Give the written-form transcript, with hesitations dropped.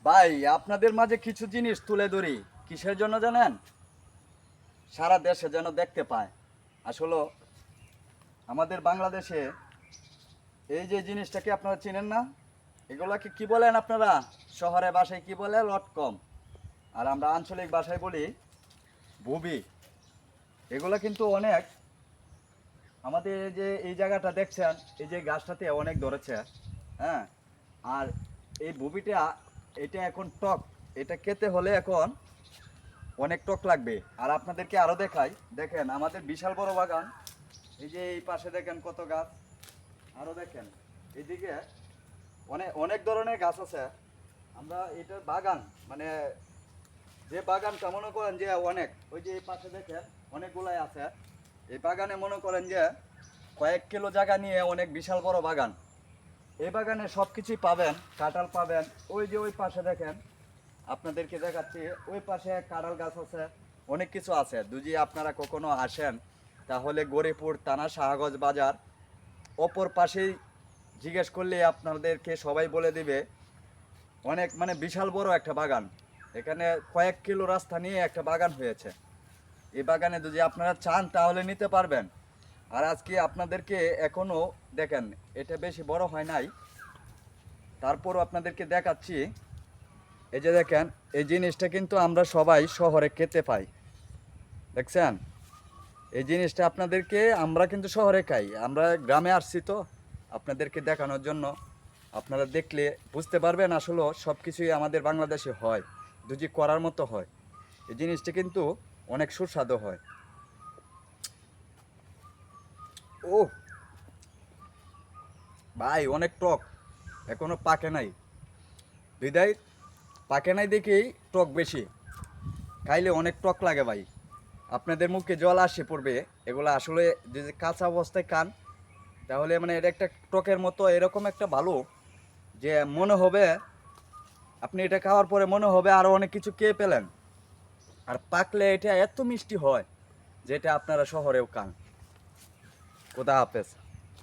ভাই আপনাদের মাঝে কিছু জিনিস তুলে ধরি। কিসের জন্য জানেন? সারা দেশে যেন দেখতে পায়। আসলে আমাদের বাংলাদেশে এই যে জিনিসটাকে আপনারা চিনেন না, এগুলাকে কি বলেন আপনারা? শহরে ভাষায় কি বলে? লটকম। আর আমরা আঞ্চলিক ভাষায় বলি বুবি। এগুলা কিন্তু অনেক, আমাদের এই যে এই জায়গাটা দেখছেন, এই যে গাছটাতে অনেক ধরেছে। হ্যাঁ, আর এই বুবিটা, এটা এখন টক। এটা খেতে হলে এখন অনেক টক লাগবে। আর আপনাদেরকে আরো দেখাই, দেখেন আমাদের বিশাল বড় বাগান। এই যে এই পাশে দেখেন কত গাছ, আরো দেখেন এইদিকে অনেক অনেক ধরনের গাছ আছে। আমরা এটার বাগান, মানে যে বাগানটা মনে করেন যে অনেক, ওই যে এই পাশে দেখেন অনেকগুলাই আছে। এই বাগানে মনে করেন যে কয়েক কিলো জায়গা নিয়ে অনেক বিশাল বড় বাগান। এই বাগানে সব কিছুই পাবেন, কাঁঠাল পাবেন। ওই যে ওই পাশে দেখেন, আপনাদেরকে দেখাচ্ছি, ওই পাশে কাঁঠাল গাছ আছে, অনেক কিছু আছে। যদি আপনারা কখনো আসেন তাহলে গরিপুর থানা শাহগঞ্জ বাজার অপর পাশেই জিজ্ঞেস করলে আপনাদেরকে সবাই বলে দিবে। অনেক মানে বিশাল বড় একটা বাগান। এখানে কয়েক কিলো রাস্তা নিয়ে একটা বাগান হয়েছে। এই বাগানে যদি আপনারা চান তাহলে নিতে পারবেন। আর আজকে আপনাদেরকে এখনো দেখেন, এটা বেশি বড় হয় নাই, তারপরও আপনাদেরকে দেখাচ্ছি। এই যে দেখেন, এই জিনিসটা কিন্তু আমরা সবাই শহরে খেতে পাই, দেখছেন? এই জিনিসটা আপনাদেরকে আমরা কিন্তু শহরে খাই, আমরা গ্রামে আসছি তো আপনাদেরকে দেখানোর জন্য। আপনারা দেখলে বুঝতে পারবেন আসলে সব কিছুই আমাদের বাংলাদেশে হয়, যদি করার মতো হয়। এই জিনিসটা কিন্তু অনেক সুস্বাদু হয়। ও ভাই, অনেক টক, এখনো পাকে নাই। বিদায় পাকে নাই দেখেই টক বেশি। খাইলে অনেক টক লাগে ভাই, আপনাদের মুখে জল আসে পড়বে। এগুলো আসলে যদি কাঁচা অবস্থায় খান তাহলে মানে এটা একটা টকের মতো এরকম একটা ভালো, যে মনে হবে আপনি এটা খাওয়ার পরে মনে হবে আরো অনেক কিছু খেয়ে পেলেন। আর পাকলে এটা এত মিষ্টি হয় যেটা আপনারা শহরেও খান। খোদা হাফেজ।